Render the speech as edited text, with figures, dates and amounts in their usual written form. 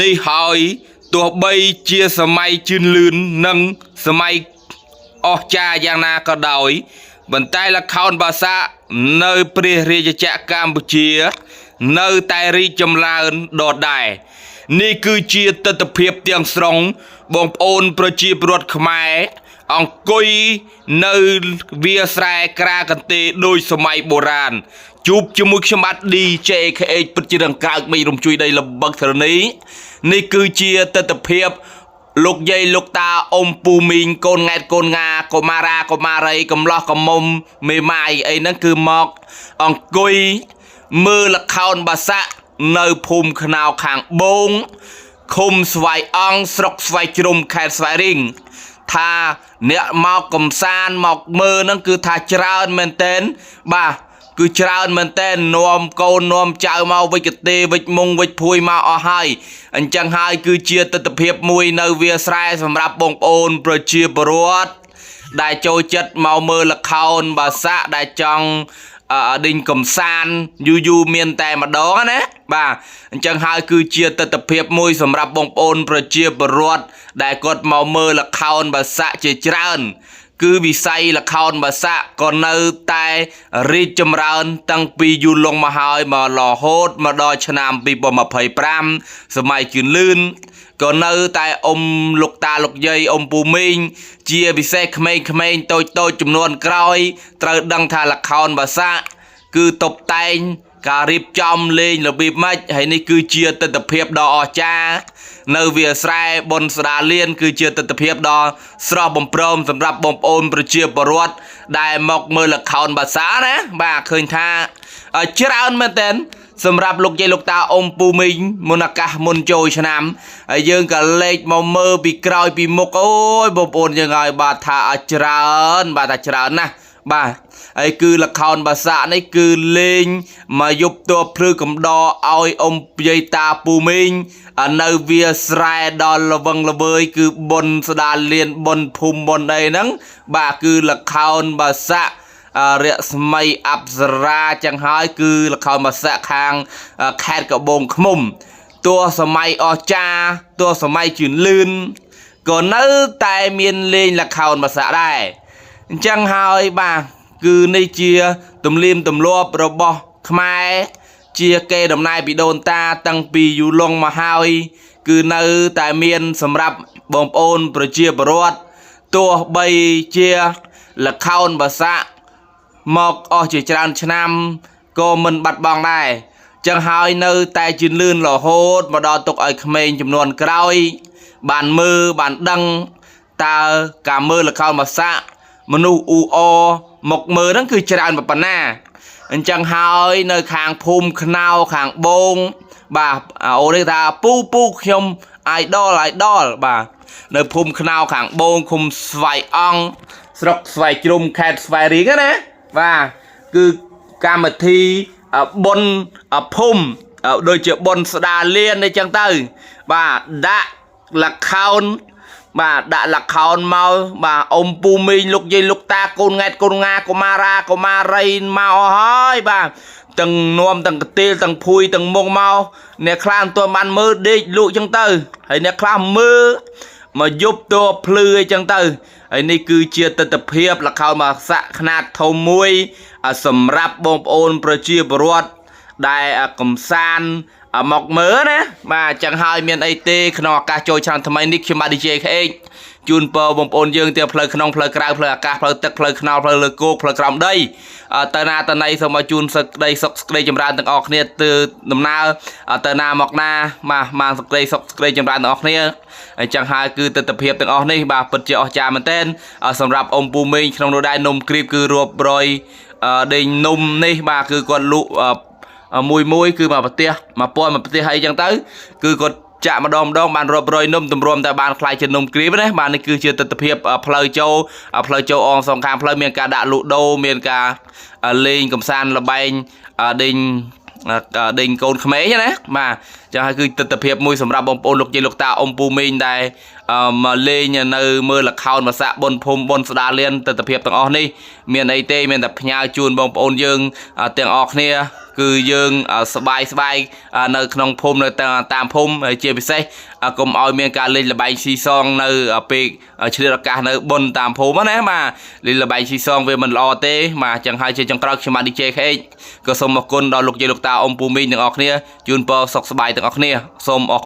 នេះហើយទោះបីជាសម័យជឿនលឿននិងសម័យអស្ចារ្យយ៉ាងណាក៏ដោយប៉ុន្តែល្ខោនបាសាក់នៅព្រះរាជចក្រកម្ពុជានៅតែរីកចម្រើនដដែលនេះគឺជាទស្សនវិជ្ជាទាំងស្រុងបងប្អូនប្រជាពលរដ្ឋខ្មែរអង្គុយនៅវាស្រែក្រាកន្ទេលដោយសម័យបុរាណជួបជាមួយខ្ញុំបាទ DJKH ពិតជារង្កើកមេរំជួយដីលបឹកធរណីនេះគឺជាទស្សនវិជ្ជាលោកយាយលោកតាអ៊ំពូមីងកូនង៉ែតកូនងាកុមារាកុមារីកំឡោះកំមុំមេម៉ាយអីហ្នឹងគឺមកអង្គុយមើលល្ខោនបាសាក់នៅភូមិខ្នោខាងបូងឃុំស្វាយអង្គស្រុកស្វាយជ្រុំខេត្តស្វាយរៀងថាអ្នកមកកំសាន្តមកមើលហ្នឹងគឺថាច្រើនមែនទែនបាទគឺច្រើនមែនទែននាំកូននាំចៅមកវិច្ចទេវិច្ចមុងវិច្ចភួយមកអស់ហើយអញ្ចឹងហើយគឺជាទស្សនវិជ្ជាមួយនៅវាស្រែសម្រាប់បងប្អូនប្រជាពលរដ្ឋដែលចូលចិត្តមកមើលល្ខោនបាសាក់ដែលចង់ដេញកំសាន្តយូរមានតែម្ដងណាបាទអញ្ចឹងហើយគឺជាទស្សនវិជ្ជាមួយសម្រាប់បងប្អូនប្រជាពលរដ្ឋដែលគាត់មកមើលល្ខោនបាសាក់ជាច្រើនគឺវិស័យល្ខោនបាសាក់ក៏នៅតែរីកចម្រើនតាំងពីយូរលង់មកហើយមករហូតមកដល់ឆ្នាំ2025សម័យជឿនលឿនក៏នៅតែអ៊ំលោកតាលោកយាយអ៊ំពូមីងជាពិសេសក្មេងៗតូចចំនួនក្រោយត្រូវដឹងថាល្ខោនបាសាក់គឺតុបតែងការរៀបចំលេងរបៀបម៉េចហើយនេះគឺជាទស្សនវិជ្ជាដ៏អស្ចារ្យនៅវាស្រែបុនស្ដាលៀនគឺជាទស្សនវិជ្ជាដ៏ស្រស់បំព្រមសម្រាប់បងប្អូនប្រជាពលរដ្ឋដែលមកមើលល្ខោនបាសាណាបាទឃើញថាច្រើនមែនទែនសម្រាប់លោកយាយលោកតាអ៊ំពូមីងមុនអាកាសមុនចូលឆ្នាំហើយយើងក៏លេចមកមើលពីក្រោយពីមុខអូយបងប្អូនយើងហើយបាទថាច្រើនបាទថាច្រើនណាស់បាទហើយគឺល្ខោនបាសាក់នេះគឺលេងមកយប់តបព្រឺកំដរឲ្យអ៊ំយាយតាពូមីងនៅវាស្រែដល់លវឹងល្វើយគឺបុនស្ដាលលៀនបុនភូមិបុនអីហ្នឹងបាទគឺល្ខោនបាសាក់រស្មីអប្សរាចឹងហើយគឺល្ខោនបាសាក់ខាងខេត្តកបូងឃ្មុំតួសម័យអស្ចារ្យតួសម័យជឿនលឿនក៏នៅតែមានលេងល្ខោនបាសាក់ដែរអញ្ចឹងហើយបាទគឺនេះជាទំនៀមទម្លាប់របស់ខ្មែរជាគេដំណើរពីដូនតាតាំងពីយូរលង់មកហើយគឺនៅតែមានសម្រាប់បងប្អូនប្រជាពលរដ្ឋទោះបីជាល្ខោនបាសាក់មកអស់ជាច្រើនឆ្នាំក៏មិនបាត់បង់ដែរចឹងហើយនៅតែជឿនលឿនរហូតមកដល់ទុកឲ្យក្មេងចំនួនក្រោយបានមើលបានដឹងតើការមើលល្ខោនបាសាក់មនុស្សអ៊ូអមកមើលហ្នឹងគឺច្រើនប៉ុណ្ណាអញ្ចឹងហើយនៅខាងភូមិខ្នោខាងបូងបាទអូនេះថាពូខ្ញុំអាយដលបាទនៅភូមិខ្នោខាងបូងឃុំស្វាយអង្គស្រុកស្វាយជ្រុំខេត្តស្វាយរៀងណាបាទគឺកម្មវិធីបុណ្យភូមិដូចជាបុណ្យស្ដាលៀនអីចឹងទៅបាទដាក់ល្ខោនបាទដាក់ល្ខោនមកបាទអ៊ំពូមីងលោកយាយលោកតាកូនង៉ែតកូនងាកុមារាកុមារីមកអស់ហើយបាទទាំងនាំទាំងកទេលទាំងភួយទាំងមុងមកអ្នកខ្លះមិនទាន់បានមើលដេកលក់ចឹងទៅហើយអ្នកខ្លះមើលមកយប់តភ្លឺអីចឹងទៅហើយនេះគឺជាទស្សនវិជ្ជាល្ខោនបាសាក់ខ្នាតធំមួយសម្រាប់បងប្អូនប្រជាពលរដ្ឋដែលកំសាន្តមកមើលណាបាទចឹងហើយមានអីទេក្នុងឱកាសចូលឆ្នាំថ្មីនេះខ្ញុំបាទ DJKH ជូនពរបងប្អូនយើងទាំងផ្លូវក្នុងផ្លូវក្រៅផ្លូវអាកាសផ្លូវទឹកផ្លូវថ្នល់ផ្លូវលើគោកផ្លូវក្រោមដីទៅណាទៅណីសូមឲ្យជូនសេចក្តីសុខសេចក្តីចម្រើនទាំងអស់គ្នាទៅដំណើរទៅណាមកណាបាទសេចក្តីសុខសេចក្តីចម្រើនទាំងអស់គ្នាហើយចឹងហើយគឺទស្សនវិជ្ជាទាំងអស់នេះបាទពិតជាអស្ចារ្យមែនទែនសម្រាប់អ៊ំពូមីងក្នុងនោះដែរនំគ្រីបគឺរាប់រយដេញនំនេះបាទគឺគាត់លក់មួយគឺមកប្រទេស1000មកប្រទេសហើយចឹងទៅគឺគាត់ចាក់ម្ដងបានរាប់រយនំទម្រាំតែបានខ្លាយជានំគ្រីបណាបាទនេះគឺជាទស្សនវិជ្ជាផ្លូវចូលអងសងខាងផ្លូវមានការដាក់លក់ដូរមានការលេងកំសាន្តល្បែងដេញកូនក្មេងណាបាទ chẳng hay cứ tập hiệp mùi sầm rạp bông ôn lục dây lục ta ông pu minh đây mà lên nhà nơi mưa là khao mà xạ bồn phum bồn đa liên tập hiệp tầng on đi miền ấy tê miền tập nhà chuồn bông ôn dương tiếng ọt nè cứ dương sbai nơi trong phum nơi tam phum chia bị say cùng oi miền cả lên là bay xi song nơi pe chia là cả nơi bồn tam phum á mà lên là bay xi song về mình lo tê mà chẳng hay chơi trong trâu mà đi chơi hếtก็สมมติคนดอลลูกเจลูกตาอมปูมินถึงออกเนี่ยจูนปอสกสบายถึงออกเนี่ยสมออก